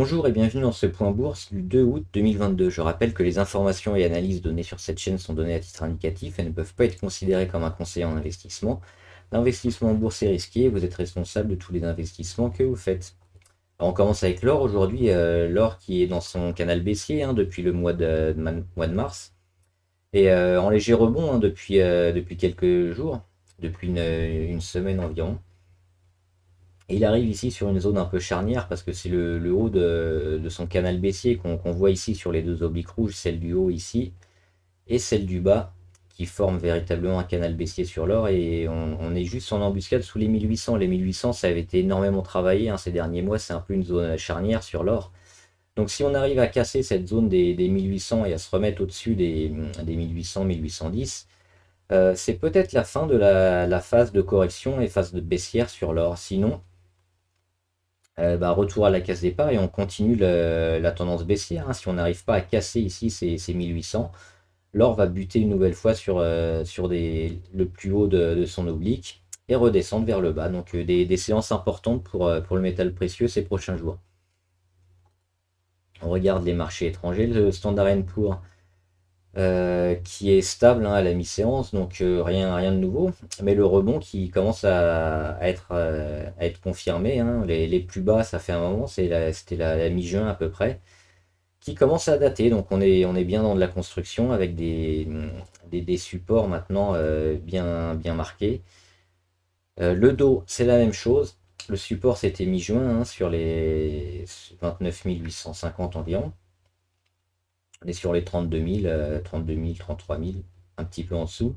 Bonjour et bienvenue dans ce point bourse du 2 août 2022. Je rappelle que les informations et analyses données sur cette chaîne sont données à titre indicatif et ne peuvent pas être considérées comme un conseil en investissement. L'investissement en bourse est risqué et vous êtes responsable de tous les investissements que vous faites. Alors on commence avec l'or aujourd'hui, l'or qui est dans son canal baissier depuis le mois de mars et en léger rebond depuis quelques jours, depuis une semaine environ. Et il arrive ici sur une zone un peu charnière parce que c'est le haut de son canal baissier qu'on voit ici sur les deux obliques rouges, celle du haut ici et celle du bas qui forment véritablement un canal baissier sur l'or et on est juste en embuscade sous les 1800. Les 1800 ça avait été énormément travaillé ces derniers mois, c'est un peu une zone charnière sur l'or. Donc si on arrive à casser cette zone des 1800 et à se remettre au-dessus des 1800, 1810, c'est peut-être la fin de la phase de correction et phase de baissière sur l'or. Sinon, retour à la case départ et on continue la tendance baissière. Si on n'arrive pas à casser ici ces 1800, l'or va buter une nouvelle fois sur le plus haut de son oblique et redescendre vers le bas. Donc des séances importantes pour le métal précieux ces prochains jours. On regarde les marchés étrangers, le Standard & Poor's qui est stable à la mi-séance, donc rien de nouveau. Mais le rebond qui commence à être confirmé, les plus bas, ça fait un moment, c'était la mi-juin à peu près, qui commence à dater. Donc on est bien dans de la construction avec des supports maintenant bien marqués. Le dos, c'est la même chose. Le support, c'était mi-juin sur les 29 850 environ. On est sur les 32 000, 32 000, 33 000, un petit peu en dessous.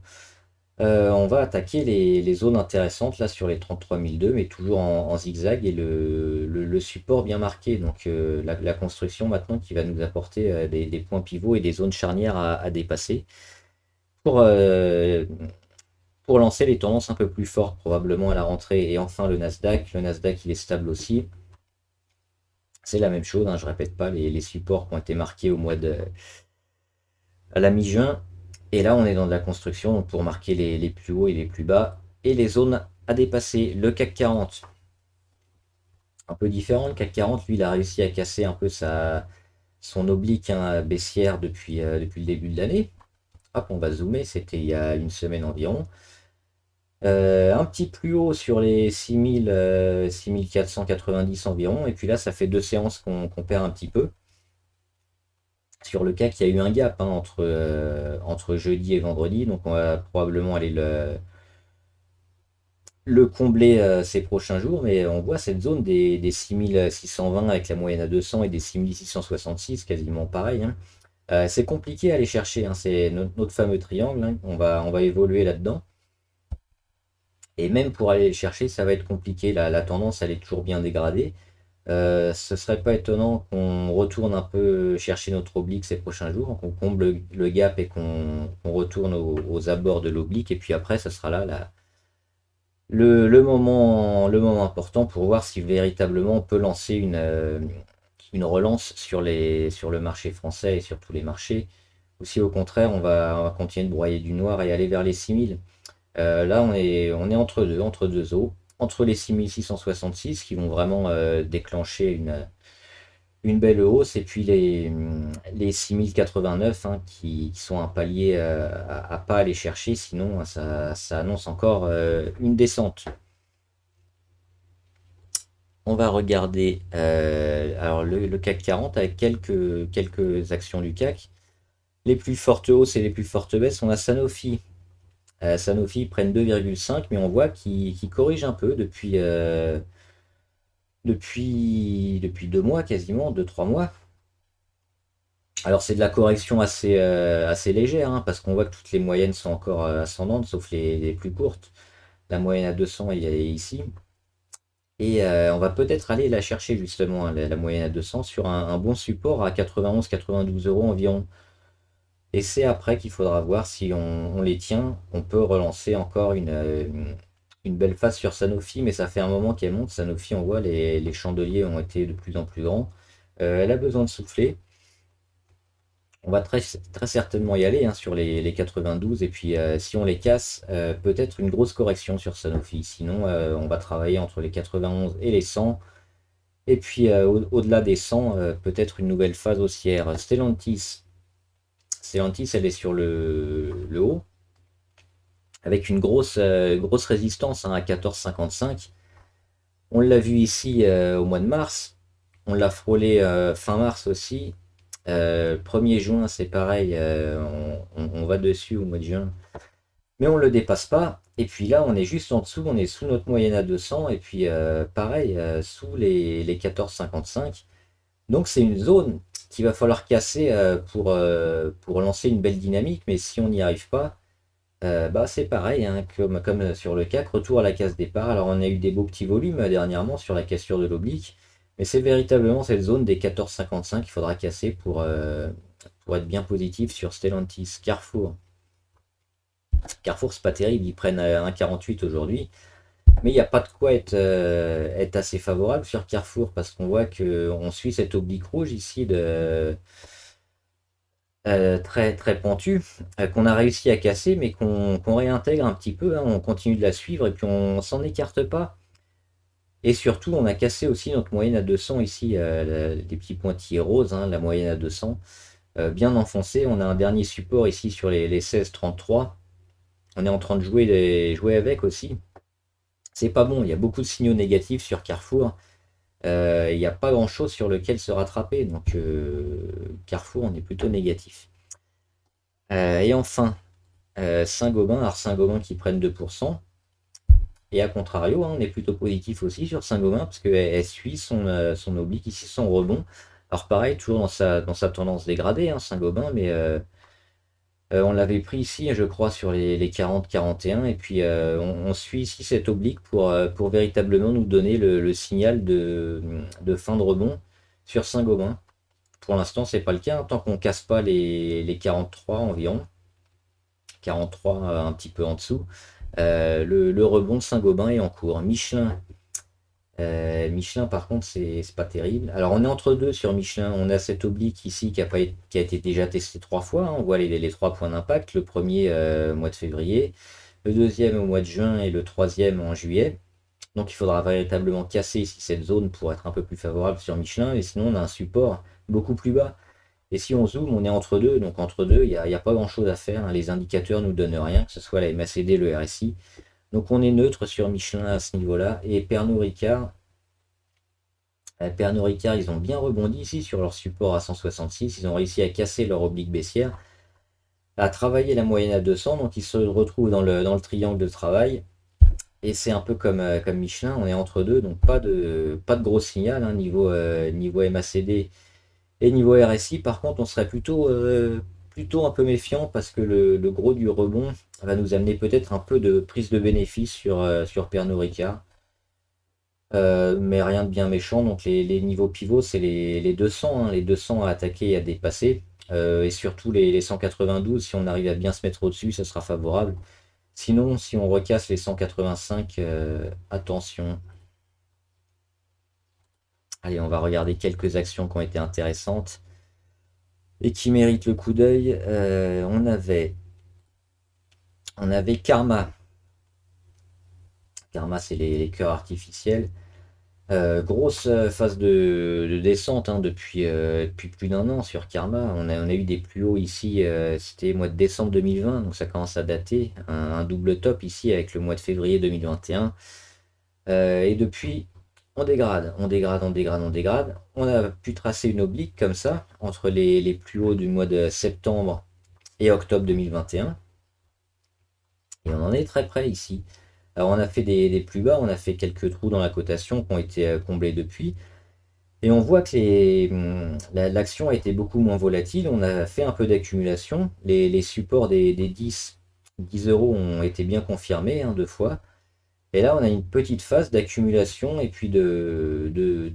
On va attaquer les zones intéressantes là sur les 33 002, mais toujours en zigzag et le support bien marqué. Donc la construction maintenant qui va nous apporter des points pivots et des zones charnières à dépasser pour, euh, pour lancer les tendances un peu plus fortes probablement à la rentrée. Et enfin le Nasdaq. Le Nasdaq il est stable aussi. C'est la même chose, je répète pas les supports qui ont été marqués à la mi-juin. Et là, on est dans de la construction donc pour marquer les plus hauts et les plus bas et les zones à dépasser. Le CAC 40, un peu différent. Le CAC 40, lui, il a réussi à casser un peu son oblique baissière depuis le début de l'année. Hop, on va zoomer, c'était il y a une semaine environ. Un petit plus haut sur les 6000, 6490 environ. Et puis là, ça fait deux séances qu'on perd un petit peu. Sur le CAC, il y a eu un gap entre jeudi et vendredi, donc on va probablement aller le combler ces prochains jours, mais on voit cette zone des 6620 avec la moyenne à 200 et des 6666 quasiment pareil. C'est compliqué à aller chercher, c'est notre fameux triangle, on va évoluer là-dedans. Et même pour aller le chercher, ça va être compliqué, la tendance elle est toujours bien dégradée. Ce serait pas étonnant qu'on retourne un peu chercher notre oblique ces prochains jours, qu'on comble le gap et qu'on retourne aux abords de l'oblique. Et puis après, ce sera là le moment important pour voir si véritablement on peut lancer une relance sur le marché français et sur tous les marchés. Ou si au contraire, on va continuer de broyer du noir et aller vers les 6000. Là, on est entre deux eaux, entre les 6666 qui vont vraiment déclencher une belle hausse et puis les 6089 qui sont un palier à pas aller chercher, sinon ça annonce encore une descente. On va regarder alors le CAC 40 avec quelques actions du CAC. Les plus fortes hausses et les plus fortes baisses, on a Sanofi. Sanofi prennent 2,5, mais on voit qu'ils corrigent un peu depuis 2 mois quasiment, 2-3 mois. Alors c'est de la correction assez légère, parce qu'on voit que toutes les moyennes sont encore ascendantes, sauf les plus courtes. La moyenne à 200 elle est ici. Et on va peut-être aller la chercher justement, la moyenne à 200, sur un bon support à 91-92 euros environ. Et c'est après qu'il faudra voir si on les tient. On peut relancer encore une belle phase sur Sanofi, mais ça fait un moment qu'elle monte. Sanofi, on voit, les chandeliers ont été de plus en plus grands. Elle a besoin de souffler. On va très certainement y aller sur les 92. Et puis si on les casse, peut-être une grosse correction sur Sanofi. Sinon, on va travailler entre les 91 et les 100. Et puis au-delà des 100, peut-être une nouvelle phase haussière. Stellantis, elle est sur le haut, avec une grosse résistance, hein, à 14,55. On l'a vu ici au mois de mars. On l'a frôlé fin mars aussi. 1er juin, c'est pareil. On va dessus au mois de juin. Mais on ne le dépasse pas. Et puis là, on est juste en dessous. On est sous notre moyenne à 200. Et puis pareil, sous les 14,55. Donc c'est une zone qu'il va falloir casser pour lancer une belle dynamique. Mais si on n'y arrive pas, bah, c'est pareil, hein, comme sur le CAC, retour à la case départ. Alors on a eu des beaux petits volumes dernièrement sur la cassure de l'oblique, mais c'est véritablement cette zone des 14,55 qu'il faudra casser pour être bien positif sur Stellantis. Carrefour, c'est pas terrible, ils prennent 1,48 aujourd'hui, mais il n'y a pas de quoi être assez favorable sur Carrefour parce qu'on voit qu'on suit cette oblique rouge ici très très pentue, qu'on a réussi à casser, mais qu'on réintègre un petit peu, hein. On continue de la suivre et puis on s'en écarte pas. Et surtout, on a cassé aussi notre moyenne à 200 ici, des petits pointillés roses, hein, la moyenne à 200, bien enfoncée. On a un dernier support ici sur les 16,33. On est en train de jouer avec aussi. C'est pas bon, il y a beaucoup de signaux négatifs sur Carrefour. Il n'y a pas grand-chose sur lequel se rattraper. Donc Carrefour, on est plutôt négatif. Et enfin, Saint-Gobain, alors Saint-Gobain qui prennent 2%. Et à contrario, hein, on est plutôt positif aussi sur Saint-Gobain parce qu'elle suit son oblique ici, son rebond. Alors pareil, toujours dans sa tendance dégradée, hein, Saint-Gobain, mais on l'avait pris ici, je crois, sur les 40-41. Et puis on suit ici cette oblique pour véritablement nous donner le signal de fin de rebond sur Saint-Gobain. Pour l'instant, c'est pas le cas, hein, tant qu'on casse pas les 43 environ. 43 un petit peu en dessous. Le rebond de Saint-Gobain est en cours. Michelin, par contre, c'est pas terrible. Alors, on est entre deux sur Michelin. On a cette oblique ici qui a été déjà testée 3 fois, hein. On voit les 3 points d'impact. Le premier au mois de février, le deuxième au mois de juin et le troisième en juillet. Donc, il faudra véritablement casser ici cette zone pour être un peu plus favorable sur Michelin. Et sinon, on a un support beaucoup plus bas. Et si on zoome, on est entre deux. Donc, entre deux, il n'y a pas grand-chose à faire, hein. Les indicateurs ne nous donnent rien, que ce soit la MACD, le RSI. Donc on est neutre sur Michelin à ce niveau-là. Et Pernod Ricard, ils ont bien rebondi ici sur leur support à 166. Ils ont réussi à casser leur oblique baissière, à travailler la moyenne à 200. Donc ils se retrouvent dans le triangle de travail. Et c'est un peu comme Michelin, on est entre deux. Donc pas de gros signal, hein, niveau MACD et niveau RSI. Par contre, on serait plutôt un peu méfiant parce que le gros du rebond va nous amener peut-être un peu de prise de bénéfice sur Pernod Ricard. Mais rien de bien méchant. Donc les niveaux pivots, c'est les 200, hein, les 200 à attaquer et à dépasser. Et surtout les 192, si on arrive à bien se mettre au-dessus, ça sera favorable. Sinon, si on recasse les 185, attention. Allez, on va regarder quelques actions qui ont été intéressantes et qui méritent le coup d'œil. On avait Karma. Karma, c'est les cœurs artificiels. Grosse phase de descente, hein, depuis plus d'un an sur Karma. On a eu des plus hauts ici, c'était mois de décembre 2020, donc ça commence à dater. Un double top ici avec le mois de février 2021. Et depuis, on dégrade, on dégrade, on dégrade, on dégrade. On a pu tracer une oblique comme ça entre les plus hauts du mois de septembre et octobre 2021. Et on en est très près ici. Alors on a fait des plus bas, on a fait quelques trous dans la cotation qui ont été comblés depuis. Et on voit que l'action a été beaucoup moins volatile. On a fait un peu d'accumulation. Les supports des 10 euros ont été bien confirmés, hein, 2 fois. Et là, on a une petite phase d'accumulation et puis de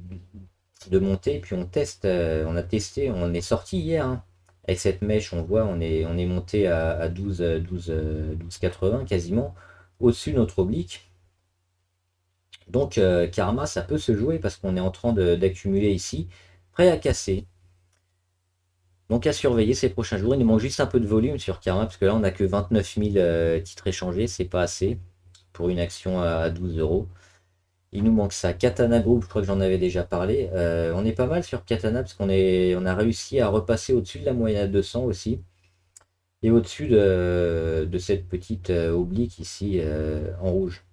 montée. Et puis on a testé, on est sorti hier, hein. Avec cette mèche, on voit, on est monté à 12,80 quasiment, au-dessus de notre oblique. Donc Karma, ça peut se jouer parce qu'on est en train d'accumuler ici, prêt à casser. Donc à surveiller ces prochains jours. Il nous manque juste un peu de volume sur Karma, parce que là on n'a que 29 000 titres échangés, c'est pas assez pour une action à 12 euros. Il nous manque ça. Katana Group, je crois que j'en avais déjà parlé. On est pas mal sur Katana parce on a réussi à repasser au-dessus de la moyenne à 200 aussi. Et au-dessus de cette petite oblique ici en rouge.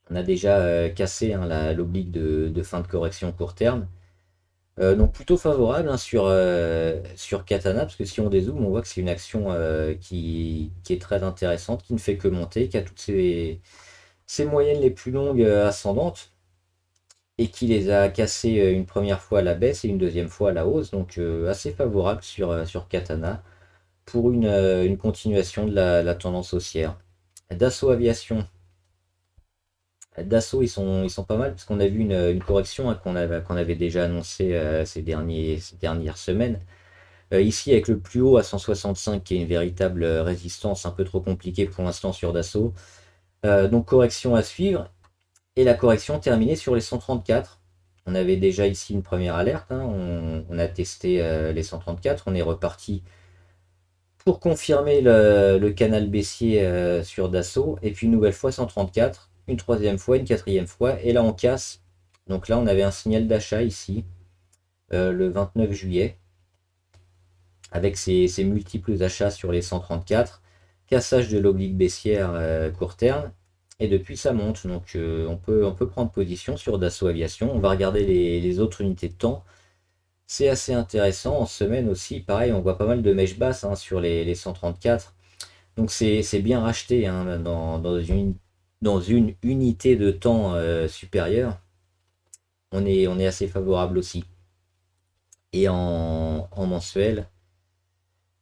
On a déjà cassé hein, l'oblique de fin de correction court terme. Donc plutôt favorable hein, sur Katana, parce que si on dézoome, on voit que c'est une action qui est très intéressante, qui ne fait que monter, qui a toutes ses moyennes les plus longues ascendantes, et qui les a cassées une première fois à la baisse et une deuxième fois à la hausse, donc assez favorable sur Katana pour une continuation de la tendance haussière. Dassault Aviation. Dassault, ils sont pas mal, parce qu'on a vu une correction hein, qu'on avait déjà annoncé ces dernières semaines. Ici, avec le plus haut à 165, qui est une véritable résistance un peu trop compliquée pour l'instant sur Dassault. Donc correction à suivre. Et la correction terminée sur les 134. On avait déjà ici une première alerte. Hein. On a testé les 134. On est reparti pour confirmer le canal baissier sur Dassault. Et puis une nouvelle fois 134. Une troisième fois, une quatrième fois. Et là, on casse. Donc là, on avait un signal d'achat ici, le 29 juillet, avec ces multiples achats sur les 134. Cassage de l'oblique baissière court terme. Et depuis, ça monte. Donc, on peut prendre position sur Dassault Aviation. On va regarder les autres unités de temps. C'est assez intéressant. En semaine aussi, pareil, on voit pas mal de mèches basses hein, sur les 134. Donc, c'est bien racheté hein, dans une unité de temps supérieure. On est assez favorable aussi. Et en mensuel,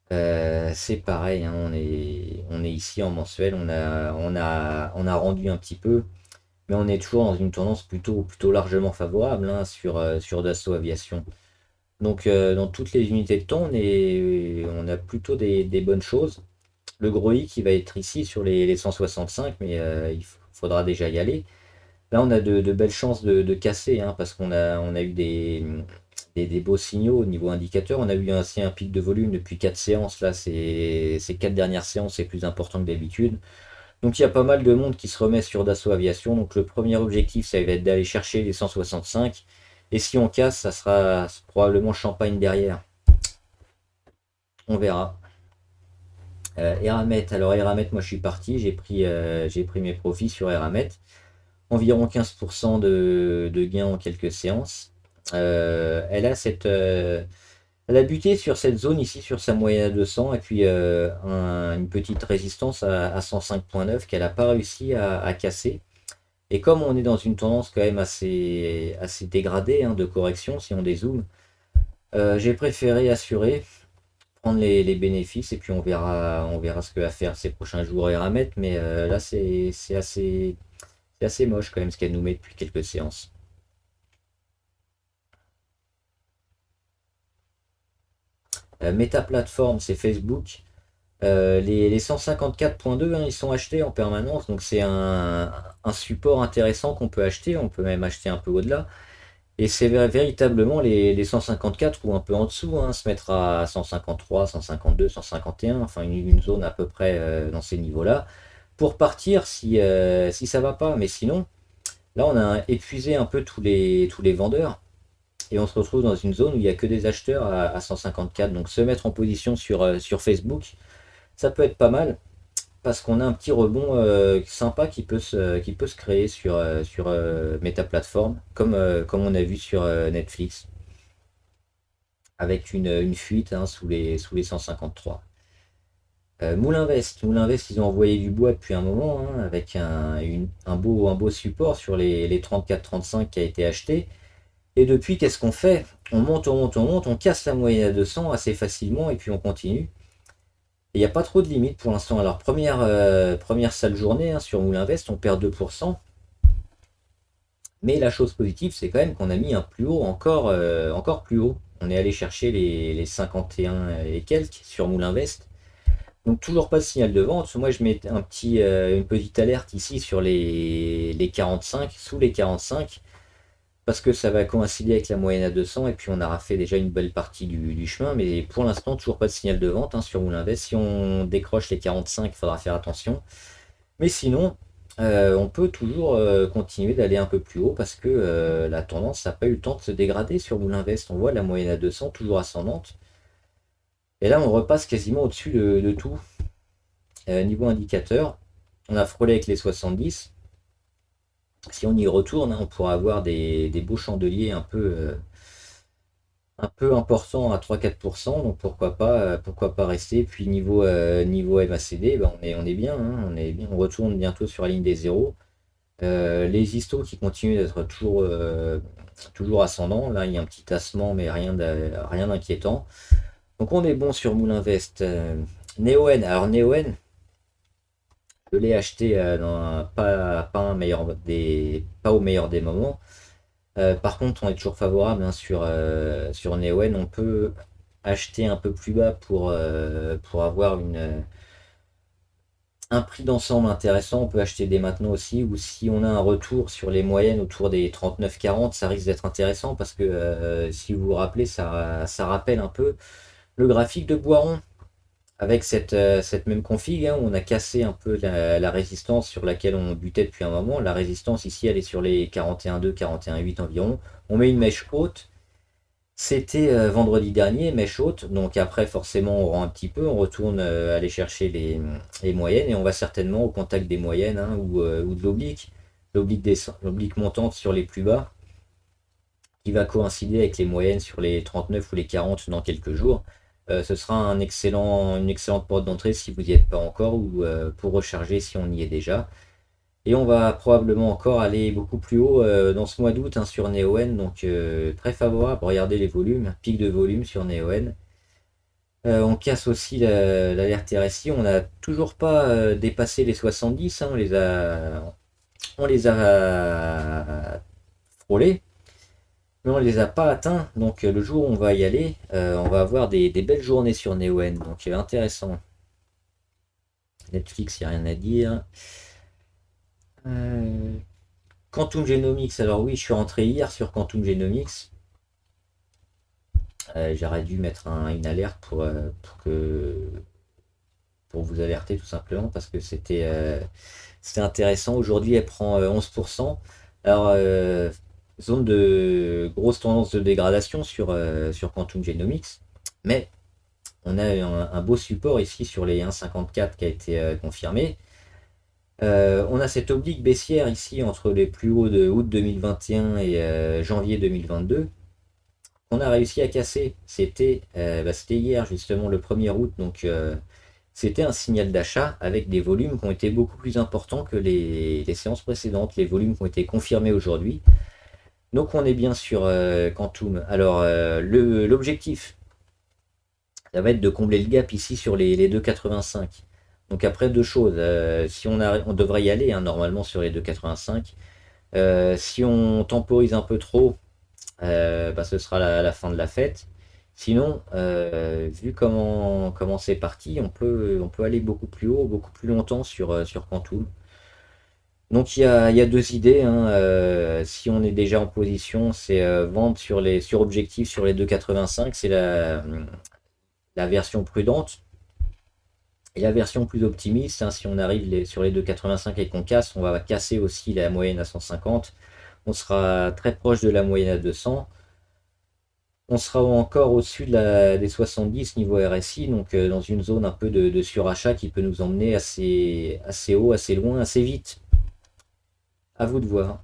c'est pareil, hein, on est ici en mensuel, on a rendu un petit peu, mais on est toujours dans une tendance plutôt largement favorable hein, sur Dassault Aviation. Donc dans toutes les unités de temps, on a plutôt des bonnes choses. Le gros I qui va être ici sur les 165, mais il faudra déjà y aller. Là, on a de belles chances de casser, hein, parce qu'on a eu des beaux signaux au niveau indicateur. On a eu ainsi un pic de volume depuis 4 séances. Là, ces 4 dernières séances, c'est plus important que d'habitude. Donc, il y a pas mal de monde qui se remet sur Dassault Aviation. Donc, le premier objectif, ça va être d'aller chercher les 165. Et si on casse, ça sera probablement champagne derrière. On verra. Eramet, alors Eramet, moi je suis parti, j'ai pris mes profits sur Eramet. Environ 15% de gains en quelques séances. Elle a buté sur cette zone ici, sur sa moyenne à 200, et puis une petite résistance à 105,9 qu'elle n'a pas réussi à casser. Et comme on est dans une tendance quand même assez dégradée hein, de correction, si on dézoome, j'ai préféré assurer, prendre les bénéfices, et puis on verra ce que va faire ces prochains jours et Eramet, mais là c'est assez moche quand même ce qu'elle nous met depuis quelques séances. Meta Platform, c'est Facebook. Les 154.2, hein, ils sont achetés en permanence, donc c'est un support intéressant qu'on peut acheter, on peut même acheter un peu au-delà. Et c'est véritablement les 154 ou un peu en dessous, hein, se mettre à 153, 152, 151, enfin une zone à peu près dans ces niveaux-là, pour partir si ça va pas. Mais sinon, là on a épuisé un peu tous les vendeurs. Et on se retrouve dans une zone où il n'y a que des acheteurs à 154. Donc se mettre en position sur Facebook, ça peut être pas mal parce qu'on a un petit rebond sympa qui peut se créer sur Meta Platform, comme on a vu sur Netflix, avec une fuite hein, sous les 153. Moulin Vest, ils ont envoyé du bois depuis un moment, hein, avec un beau support sur les 34-35 qui a été acheté. Et depuis, qu'est-ce qu'on fait? On monte, on monte, on monte, on casse la moyenne à 200 assez facilement et puis on continue. Il n'y a pas trop de limites pour l'instant. Alors, première sale journée hein, sur Moulin Vest, on perd 2%. Mais la chose positive, c'est quand même qu'on a mis un plus haut encore plus haut. On est allé chercher les 51 et quelques sur Moulin Vest. Donc toujours pas de signal de vente. Moi je mets une petite alerte ici sur les 45, sous les 45, parce que ça va coïncider avec la moyenne à 200 et puis on aura fait déjà une belle partie du chemin. Mais pour l'instant, toujours pas de signal de vente hein, sur Moulin Vest. Si on décroche les 45, il faudra faire attention. Mais sinon, on peut toujours continuer d'aller un peu plus haut parce que la tendance n'a pas eu le temps de se dégrader sur Moulinvest. On voit la moyenne à 200 toujours ascendante. Et là, on repasse quasiment au-dessus de tout. Niveau indicateur, on a frôlé avec les 70. Si on y retourne, hein, on pourra avoir des beaux chandeliers un peu importants à 3-4%. Donc pourquoi pas rester. Puis niveau MACD, ben on est bien, hein, on est bien. On retourne bientôt sur la ligne des zéros. Les histos qui continuent d'être toujours ascendants. Là, il y a un petit tassement, mais rien d'inquiétant. Donc on est bon sur Moulinvest. Neoen, alors Neoen, je l'ai acheté pas au meilleur des moments. Par contre, on est toujours favorable, hein, sur Neoen. On peut acheter un peu plus bas pour avoir un prix d'ensemble intéressant. On peut acheter dès maintenant aussi. Ou si on a un retour sur les moyennes autour des 39-40, ça risque d'être intéressant parce que si vous vous rappelez, ça rappelle un peu le graphique de Boiron avec cette même config, hein, où on a cassé un peu la résistance sur laquelle on butait depuis un moment. La résistance ici, elle est sur les 41,2, 41,8 environ. On met une mèche haute. C'était vendredi dernier, mèche haute. Donc après, forcément, on rend un petit peu. On retourne aller chercher les moyennes et on va certainement au contact des moyennes, hein, ou de l'oblique. L'oblique montante sur les plus bas qui va coïncider avec les moyennes sur les 39 ou les 40 dans quelques jours. Ce sera une excellente porte d'entrée si vous n'y êtes pas encore ou pour recharger si on y est déjà. Et on va probablement encore aller beaucoup plus haut dans ce mois d'août, hein, sur Neoen, donc très favorable. Regardez les volumes, pic de volume sur Neoen. On casse aussi l'alerte RSI, on n'a toujours pas dépassé les 70, hein, on les a frôlés. Mais on ne les a pas atteints, donc le jour où on va y aller, on va avoir des belles journées sur Neoen, donc intéressant. Netflix, il n'y a rien à dire. Euh, Quantum Genomics, alors oui, je suis rentré hier sur Quantum Genomics. J'aurais dû mettre une alerte pour vous alerter tout simplement parce que c'était intéressant. Aujourd'hui, elle prend 11%. Alors, zone de grosse tendance de dégradation sur Quantum Genomics, mais on a un beau support ici sur les 1,54 qui a été confirmé. On a cette oblique baissière ici entre les plus hauts de août 2021 et janvier 2022 qu'on a réussi à casser. C'était hier justement le 1er août, donc c'était un signal d'achat avec des volumes qui ont été beaucoup plus importants que les séances précédentes, les volumes qui ont été confirmés aujourd'hui. Donc on est bien sur Quantum. Alors l'objectif, ça va être de combler le gap ici sur les 2,85. Donc après deux choses, si on devrait y aller, hein, normalement sur les 2,85. Si on temporise un peu trop, bah, ce sera la fin de la fête. Sinon, vu comment c'est parti, on peut aller beaucoup plus haut, beaucoup plus longtemps sur Quantum. Donc il y a deux idées, hein. Si on est déjà en position, c'est vendre sur objectif sur les 2,85, c'est la version prudente. Et la version plus optimiste, hein, si on arrive sur les 2,85 et qu'on casse, on va casser aussi la moyenne à 150. On sera très proche de la moyenne à 200. On sera encore au-dessus des 70 niveau RSI, donc dans une zone un peu de surachat qui peut nous emmener assez haut, assez loin, assez vite. À vous de voir.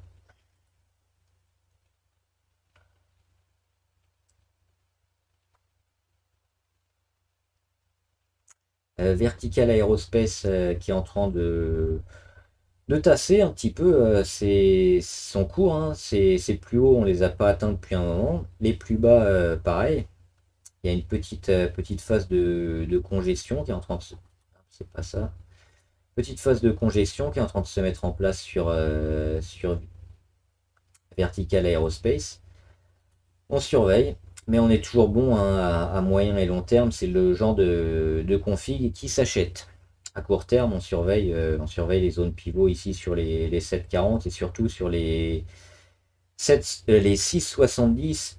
Vertical Aerospace qui est en train de tasser un petit peu son cours, hein. C'est plus haut, on les a pas atteints depuis un moment. Les plus bas, pareil. Il y a une petite phase de congestion qui est en train de se... C'est pas ça. Petite phase de congestion qui est en train de se mettre en place sur Vertical Aerospace. On surveille, mais on est toujours bon, hein, à moyen et long terme. C'est le genre de config qui s'achète. À court terme, on surveille les zones pivot ici sur les 7,40 et surtout sur les 6,70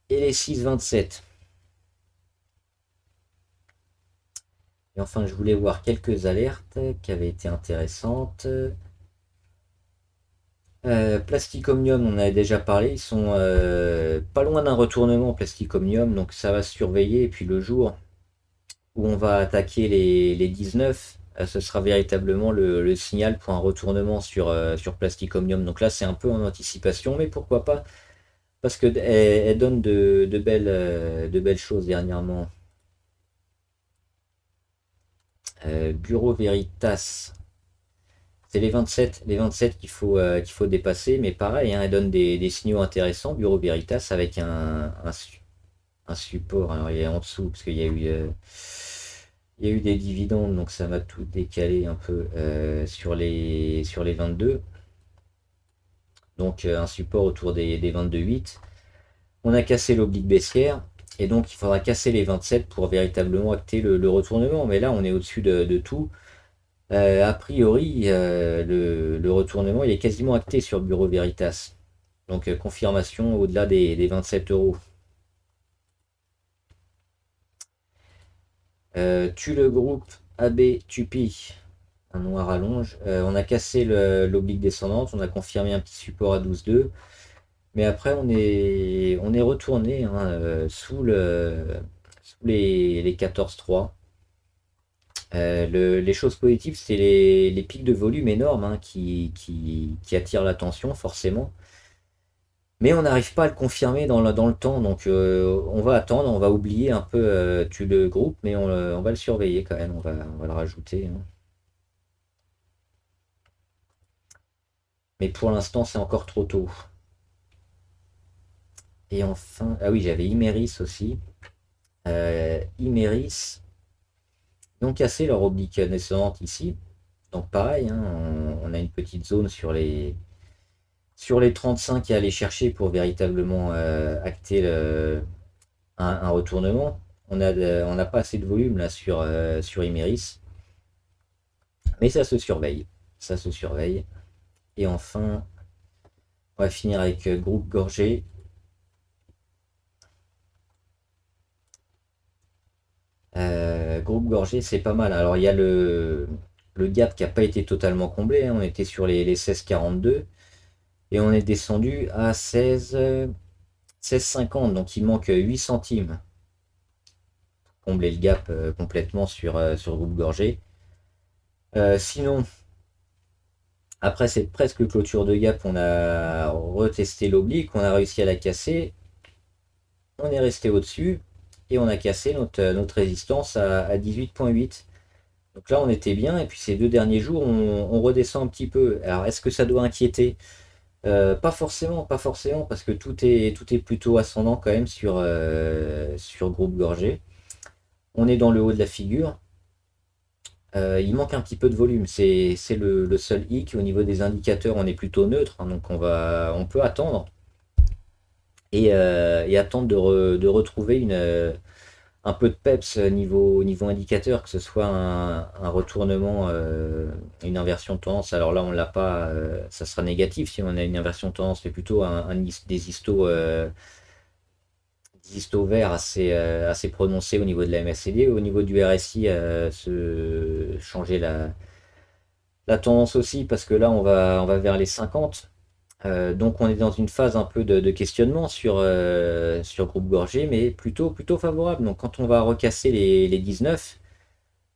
et les 6,27. Et enfin, je voulais voir quelques alertes qui avaient été intéressantes. Plastic Omnium, on en a déjà parlé, ils sont pas loin d'un retournement Plastic Omnium, donc ça va se surveiller. Et puis le jour où on va attaquer les 19, ce sera véritablement le signal pour un retournement sur Plastic Omnium. Donc là, c'est un peu en anticipation, mais pourquoi pas? Parce que elle donne de belles choses dernièrement. Bureau Veritas. C'est les 27 qu'il faut dépasser, mais pareil, hein, elle donne des signaux intéressants. Bureau Veritas avec un support. Alors il est en dessous parce il y a eu des dividendes, donc ça m'a tout décalé un peu sur les 22. Donc un support autour des 22,8. On a cassé l'oblique baissière. Et donc il faudra casser les 27 pour véritablement acter le retournement. Mais là on est au-dessus de tout. A priori, le retournement il est quasiment acté sur Bureau Veritas. Donc confirmation au-delà des 27 euros. Tu le groupe AB Tupi, un noir à longe. On a cassé l'oblique descendante, on a confirmé un petit support à 12,2. Mais après on est retourné, hein, sous les 14,3. Les choses positives, c'est les pics de volume énormes, hein, qui attirent l'attention forcément. Mais on n'arrive pas à le confirmer dans le temps, donc on va attendre, on va oublier un peu tu le groupe, mais on va le surveiller quand même, on va le rajouter, hein. Mais pour l'instant, c'est encore trop tôt. Et enfin, ah oui, j'avais Imeris aussi. Imeris, ils ont cassé leur oblique naissante ici. Donc pareil, hein, on a une petite zone sur les 35 à aller chercher pour véritablement acter un retournement. On n'a pas assez de volume là sur Imeris, mais ça se surveille. Ça se surveille. Et enfin, on va finir avec Groupe Gorgé. Groupe Gorgé, c'est pas mal. Alors il y a le gap qui n'a pas été totalement comblé, hein. On était sur les 16,42 et on est descendu à 16,50. Donc il manque 8 centimes pour combler le gap complètement sur Groupe Gorgé. Sinon, après cette presque clôture de gap, on a retesté l'oblique, on a réussi à la casser, on est resté au-dessus et on a cassé notre résistance à 18,8. Donc là, on était bien, et puis ces 2 derniers jours, on redescend un petit peu. Alors, est-ce que ça doit inquiéter? Pas forcément, pas forcément, parce que tout est plutôt ascendant quand même sur Groupe Gorgé. On est dans le haut de la figure. Il manque un petit peu de volume, c'est le seul hic. Au niveau des indicateurs, on est plutôt neutre, hein, donc on peut attendre et attendre de retrouver un peu de peps niveau indicateur, que ce soit un retournement, une inversion de tendance. Alors là, on l'a pas, ça sera négatif si on a une inversion de tendance, mais plutôt des histos verts assez prononcés au niveau de la MACD. Au niveau du RSI, changer la tendance aussi, parce que là, on va vers les 50. Donc on est dans une phase un peu de questionnement sur Groupe Gorgé, mais plutôt favorable. Donc quand on va recasser les 19,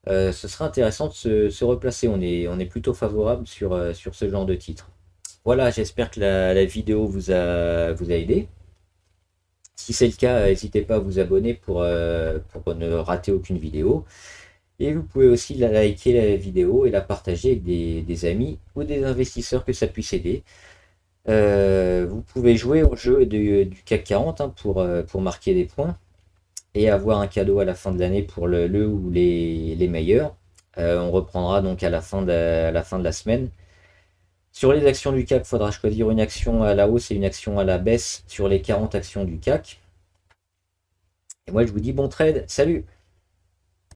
ce sera intéressant de se replacer. On est plutôt favorable sur ce genre de titre. Voilà, j'espère que la vidéo vous a aidé. Si c'est le cas, n'hésitez pas à vous abonner pour ne rater aucune vidéo. Et vous pouvez aussi liker la vidéo et la partager avec des amis ou des investisseurs que ça puisse aider. Vous pouvez jouer au jeu du CAC 40, hein, pour marquer des points et avoir un cadeau à la fin de l'année pour le ou les meilleurs. On reprendra donc à la fin de la semaine. Sur les actions du CAC, il faudra choisir une action à la hausse et une action à la baisse sur les 40 actions du CAC. Et moi, je vous dis bon trade, salut!